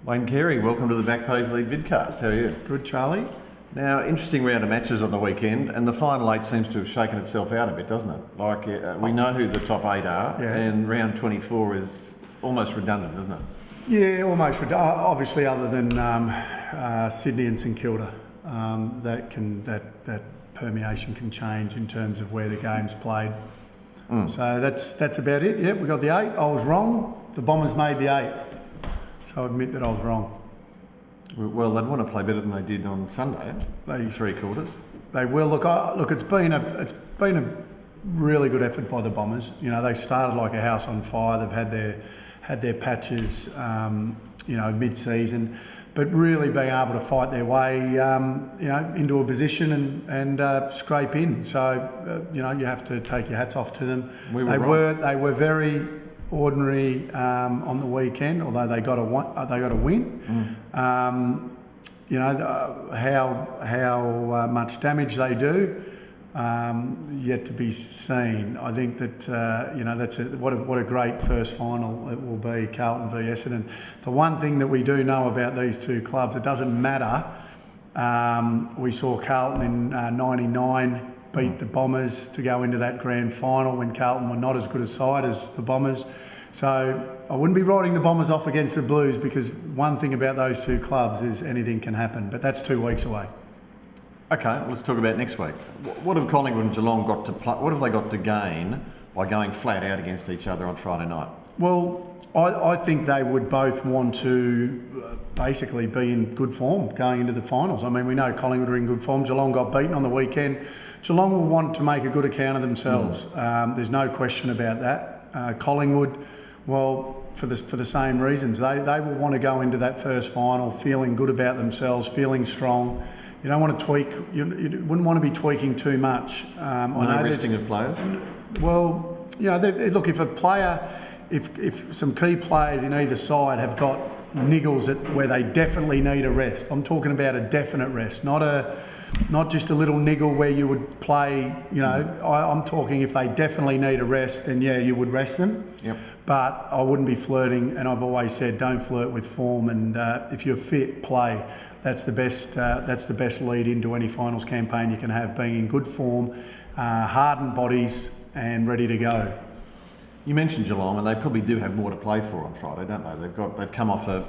Wayne Carey, welcome to the BackPageLead Vidcast. How are you? Good, Charlie. Now, interesting round of matches on the weekend, and the final eight seems to have shaken itself out a bit, doesn't it? Like, we know who the top eight are, and round 24 is almost redundant, isn't it? Yeah, almost redundant. Obviously, other than Sydney and St Kilda, that permeation can change in terms of where the game's played. So that's about it. Yep, we got the eight. I was wrong. The Bombers made the eight. So I admit that I was wrong. Well, they'd want to play better than they did on Sunday. Three quarters. They will. Look, it's been a really good effort by the Bombers. You know, they started like a house on fire. They've had their patches, mid-season, but really being able to fight their way, into a position and scrape in. So, you have to take your hats off to them. They were very ordinary on the weekend, although they got a win. How much damage they do, yet to be seen. I think that what a great first final it will be, Carlton v Essendon. The one thing that we do know about these two clubs, it doesn't matter. We saw Carlton in '99 beat the Bombers to go into that grand final when Carlton were not as good a side as the Bombers. So I wouldn't be writing the Bombers off against the Blues, because one thing about those two clubs is anything can happen, but that's 2 weeks away. Okay, well, let's talk about next week. What have Collingwood and Geelong got to play? What have they got to gain by going flat out against each other on Friday night? Well, I think they would both want to basically be in good form going into the finals. I mean, we know Collingwood are in good form. Geelong got beaten on the weekend. Geelong will want to make a good account of themselves. There's no question about that. Collingwood, well, for the same reasons. They will want to go into that first final feeling good about themselves, feeling strong. You don't want to tweak. You wouldn't want to be tweaking too much. No resting of players. Well, look, if a player, if some key players in either side have got niggles where they definitely need a rest. I'm talking about a definite rest, not just a little niggle where you would play. I'm talking if they definitely need a rest, then yeah, you would rest them. Yep. But I wouldn't be flirting, and I've always said don't flirt with form. And if you're fit, play. That's the best lead into any finals campaign you can have, being in good form, hardened bodies, and ready to go. You mentioned Geelong, and they probably do have more to play for on Friday, don't they? They've come off a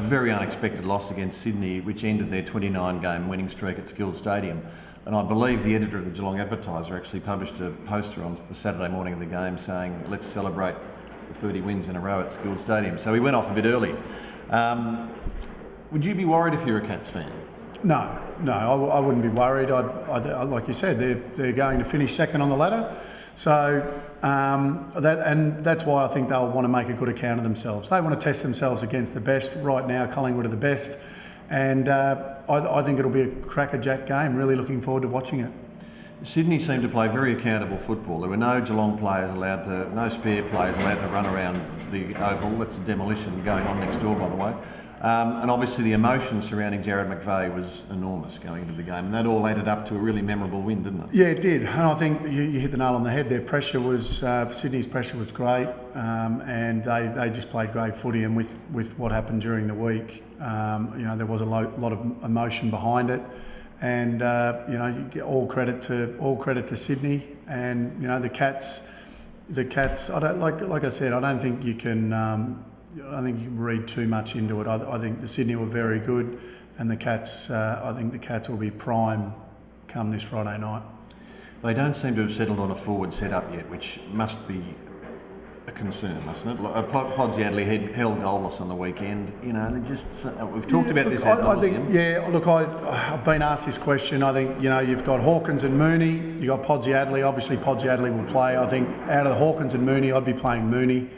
very unexpected loss against Sydney, which ended their 29-game winning streak at Skilled Stadium. And I believe the editor of the Geelong Advertiser actually published a poster on the Saturday morning of the game saying, let's celebrate the 30 wins in a row at Skilled Stadium. So he went off a bit early. Would you be worried if you're a Cats fan? No, I wouldn't be worried. Like you said, they're going to finish second on the ladder. So that's why I think they'll want to make a good account of themselves. They want to test themselves against the best. Right now, Collingwood are the best, and I think it'll be a crackerjack game. Really looking forward to watching it. Sydney seemed to play very accountable football. There were no Geelong players no spare players allowed to run around the Oval. That's a demolition going on next door, by the way. And obviously the emotion surrounding Jared McVeigh was enormous going into the game, and that all added up to a really memorable win, didn't it? Yeah, it did, and I think you hit the nail on the head. Their pressure was, Sydney's pressure was great, and they just played great footy, and with what happened during the week, there was a lot of emotion behind it, and you get all credit to Sydney, and the Cats. I don't like I said, I don't think you can. I don't think you can read too much into it. I think the Sydney were very good, and the Cats. I think the Cats will be prime come this Friday night. They don't seem to have settled on a forward setup yet, which must be a concern, mustn't it? Podsiadly held goalless on the weekend. They just. We've talked about this. I think. Yeah. Look, I've been asked this question. I think you've got Hawkins and Mooney. You have got Podsiadly. Obviously, Podsiadly will play. I think out of the Hawkins and Mooney, I'd be playing Mooney.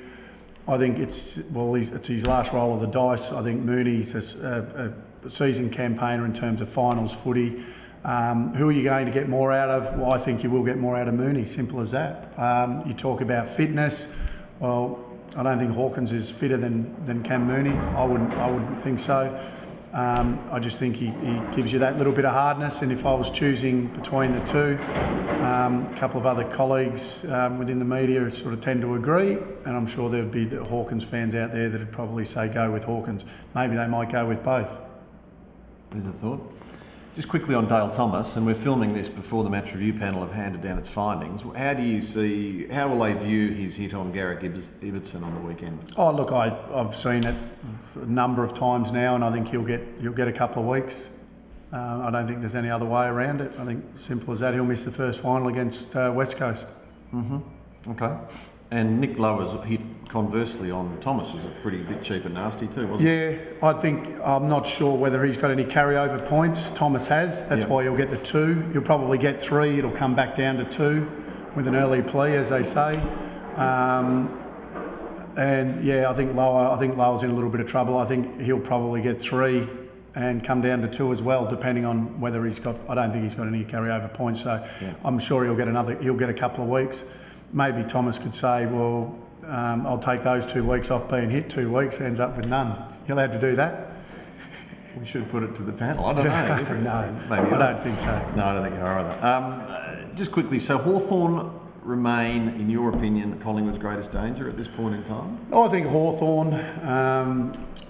I think it's his last roll of the dice. I think Mooney's a seasoned campaigner in terms of finals footy. Who are you going to get more out of? Well, I think you will get more out of Mooney. Simple as that. You talk about fitness. Well, I don't think Hawkins is fitter than Cam Mooney. I wouldn't think so. I just think he gives you that little bit of hardness, and if I was choosing between the two, a couple of other colleagues within the media sort of tend to agree, and I'm sure there would be the Hawkins fans out there that would probably say go with Hawkins. Maybe they might go with both. There's a thought. Just quickly on Dale Thomas, and we're filming this before the match review panel have handed down its findings. How will they view his hit on Garrick Ibbotson on the weekend? Oh look, I've seen it a number of times now, and I think he'll get a couple of weeks. I don't think there's any other way around it. I think simple as that. He'll miss the first final against West Coast. Okay. And Nick Lower's hit conversely on Thomas was a pretty bit cheap and nasty too, wasn't it? Yeah, I'm not sure whether he's got any carryover points. Thomas has. That's why he'll get the 2. He'll probably get 3. It'll come back down to 2 with an early plea, as they say. And yeah, I think Lower's in a little bit of trouble. I think he'll probably get 3 and come down to 2 as well, depending on whether he's got. I don't think he's got any carryover points, so I'm sure he'll get a couple of weeks. Maybe Thomas could say, well, I'll take those 2 weeks off being hit 2 weeks, ends up with none. You allowed to do that? We should put it to the panel. I don't know. No, maybe I don't think so. No, I don't think you are either. Just quickly, so Hawthorn remain, in your opinion, Collingwood's greatest danger at this point in time? I think Hawthorn.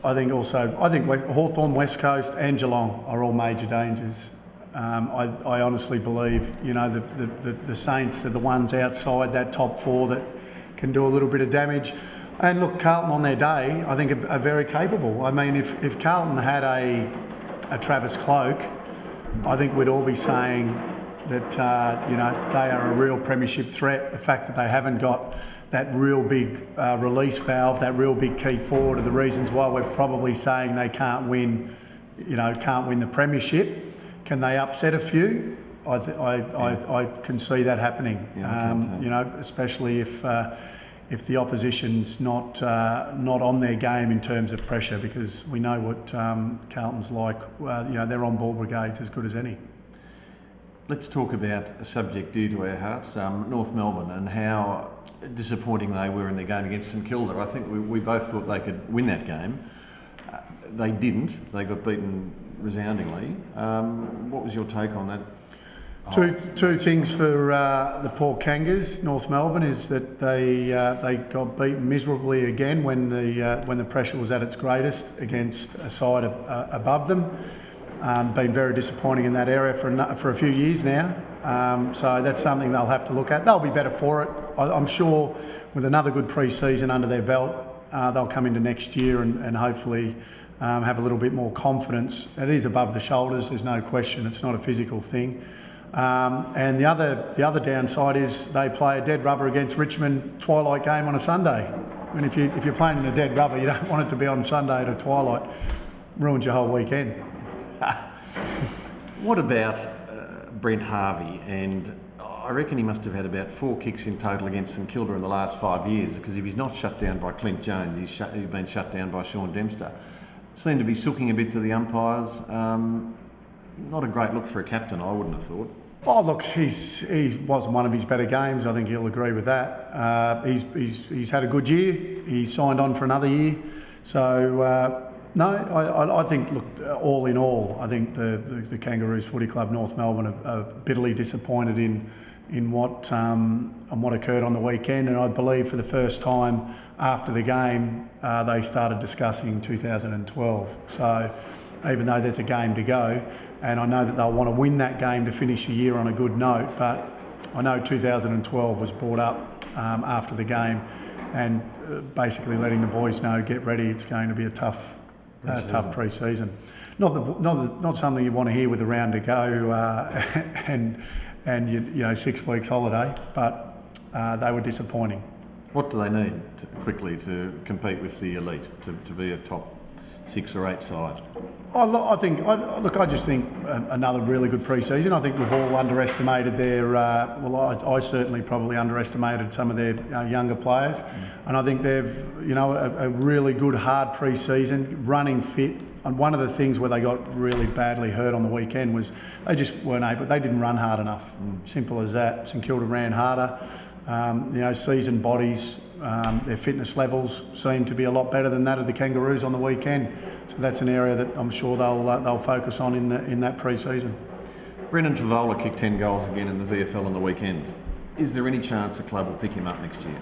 I think Hawthorn, West Coast, and Geelong are all major dangers. I honestly believe, the Saints are the ones outside that top 4 that can do a little bit of damage. And look, Carlton on their day, I think are very capable. I mean, if Carlton had a Travis Cloke, I think we'd all be saying that, they are a real premiership threat. The fact that they haven't got that real big release valve, that real big key forward, are the reasons why we're probably saying they can't win the premiership. Can they upset a few? I can see that happening. Especially if the opposition's not on their game in terms of pressure, because we know what Carlton's like. They're on ball brigades as good as any. Let's talk about a subject dear to our hearts, North Melbourne, and how disappointing they were in their game against St Kilda. I think we both thought they could win that game. They didn't. They got beaten resoundingly. What was your take on that? Two things for the poor Kangas, North Melbourne, is that they got beaten miserably again when the pressure was at its greatest against a side above them. Been very disappointing in that area for a few years now. So that's something they'll have to look at. They'll be better for it. I'm sure with another good pre-season under their belt, they'll come into next year and hopefully have a little bit more confidence. It is above the shoulders, there's no question. It's not a physical thing. And the other downside is they play a dead rubber against Richmond twilight game on a Sunday. And if you're playing in a dead rubber, you don't want it to be on Sunday at a twilight. Ruins your whole weekend. What about Brent Harvey? And I reckon he must have had about 4 kicks in total against St Kilda in the last 5 years, because if he's not shut down by Clint Jones, he's been shut down by Sean Dempster. Seemed to be sooking a bit to the umpires. Not a great look for a captain, I wouldn't have thought. Oh look, he wasn't one of his better games. I think he'll agree with that. He's had a good year. He signed on for another year. So I think, look, all in all, I think the Kangaroos Footy Club North Melbourne are bitterly disappointed in what occurred on the weekend, and I believe for the first time after the game they started discussing 2012. So even though there's a game to go, and I know that they'll want to win that game to finish the year on a good note, but I know 2012 was brought up after the game, and basically letting the boys know, get ready, it's going to be a tough pre-season. Not something you want to hear with a round to go and 6 weeks holiday, but they were disappointing. What do they need quickly to compete with the elite, to be a top 6 or 8 side? I just think another really good pre-season. I think we've all underestimated their. I certainly probably underestimated some of their younger players, and I think they've a really good hard pre-season, running fit. And one of the things where they got really badly hurt on the weekend was they just weren't able. They didn't run hard enough. Simple as that. St Kilda ran harder. Seasoned bodies, their fitness levels seem to be a lot better than that of the Kangaroos on the weekend. So that's an area that I'm sure they'll focus on in that pre-season. Brendan Favola kicked 10 goals again in the VFL on the weekend. Is there any chance the club will pick him up next year?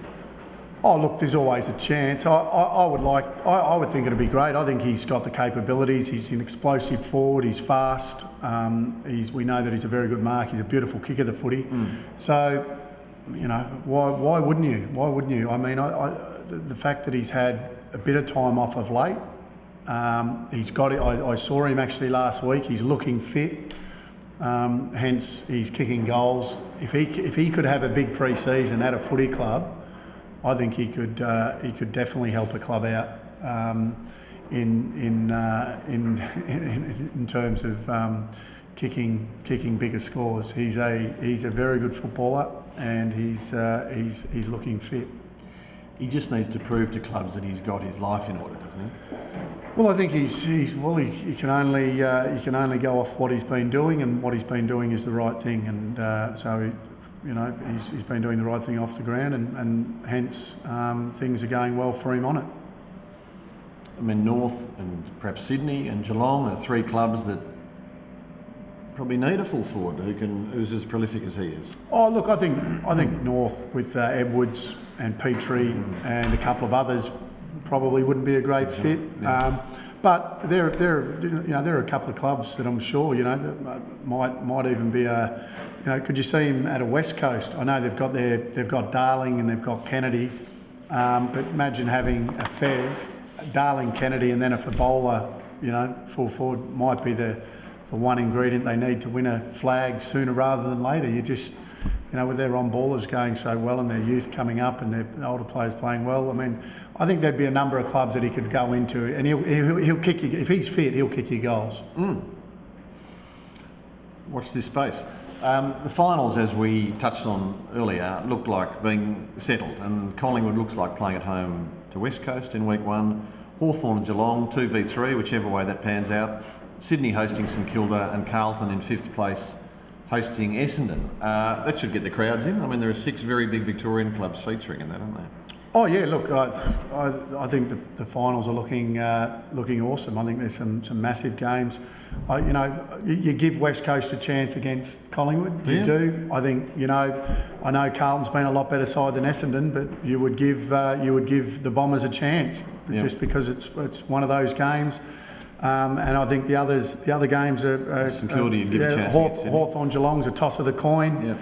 Oh, look, there's always a chance. I would think it'd be great. I think he's got the capabilities. He's an explosive forward. He's fast. We know that he's a very good mark. He's a beautiful kick of the footy. So, why wouldn't you? Why wouldn't you? I mean, the fact that he's had a bit of time off of late, he's got it. I saw him actually last week. He's looking fit. Hence, he's kicking goals. If he could have a big pre-season at a footy club, I think he could definitely help a club out in terms of kicking bigger scores. He's a very good footballer, and he's looking fit. He just needs to prove to clubs that he's got his life in order, doesn't he? Well, I think he can only go off what he's been doing, and what he's been doing is the right thing, and so he's been doing the right thing off the ground, and hence things are going well for him on it. I mean, North and perhaps Sydney and Geelong are three clubs that probably need a full forward who's as prolific as he is. Oh, look, I think North with Edwards and Petrie and a couple of others probably wouldn't be a great fit. Yeah. But there are a couple of clubs that I'm sure that might even be a. Could you see him at a West Coast? I know they've got Darling and they've got Kennedy, but imagine having a Fev, Darling, Kennedy, and then a Favola. Full forward might be the one ingredient they need to win a flag sooner rather than later. You just, with their on-ballers going so well and their youth coming up and their older players playing well, I mean, I think there'd be a number of clubs that he could go into, and he'll kick you, if he's fit, he'll kick you goals. Watch this space. The finals, as we touched on earlier, looked like being settled, and Collingwood looks like playing at home to West Coast in week 1. Hawthorn and Geelong 2v3, whichever way that pans out. Sydney hosting St Kilda, and Carlton in 5th place hosting Essendon. That should get the crowds in. I mean, there are 6 very big Victorian clubs featuring in that, aren't they? Oh yeah, look, I think the finals are looking awesome. I think there's some massive games. You give West Coast a chance against Collingwood. You do. I think I know Carlton's been a lot better side than Essendon, but you would give the Bombers a chance just because it's one of those games. And I think the other games are St Kilda. You'd give a chance. Hawthorn Geelong's a toss of the coin. Yeah.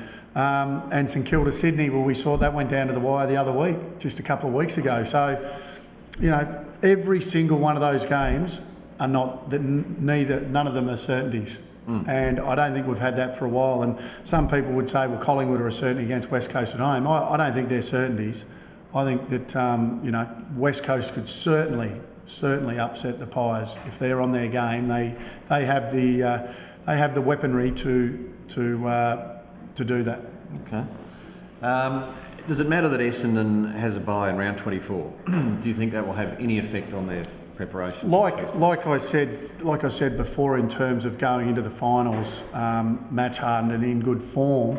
And St Kilda Sydney, well, we saw that went down to the wire the other week, just a couple of weeks ago. So, every single one of those games are none of them are certainties. And I don't think we've had that for a while. And some people would say, well, Collingwood are a certainty against West Coast at home. I don't think they're certainties. I think that West Coast could certainly upset the Pies if they're on their game. They have the weaponry to do that. Okay. Does it matter that Essendon has a bye in round 24? Do you think that will have any effect on their preparation? Like I said before, in terms of going into the finals, match hardened and in good form,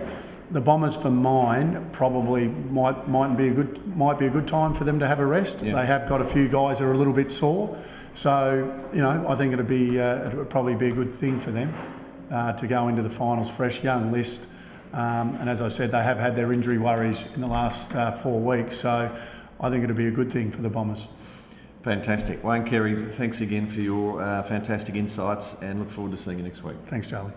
the Bombers, for mine, probably might be a good time for them to have a rest. Yeah. They have got a few guys that are a little bit sore, so I think it'd probably be a good thing for them to go into the finals fresh, young list. And as I said, they have had their injury worries in the last 4 weeks, so I think it'll be a good thing for the Bombers. Fantastic. Wayne Carey, thanks again for your fantastic insights, and look forward to seeing you next week. Thanks, Charlie.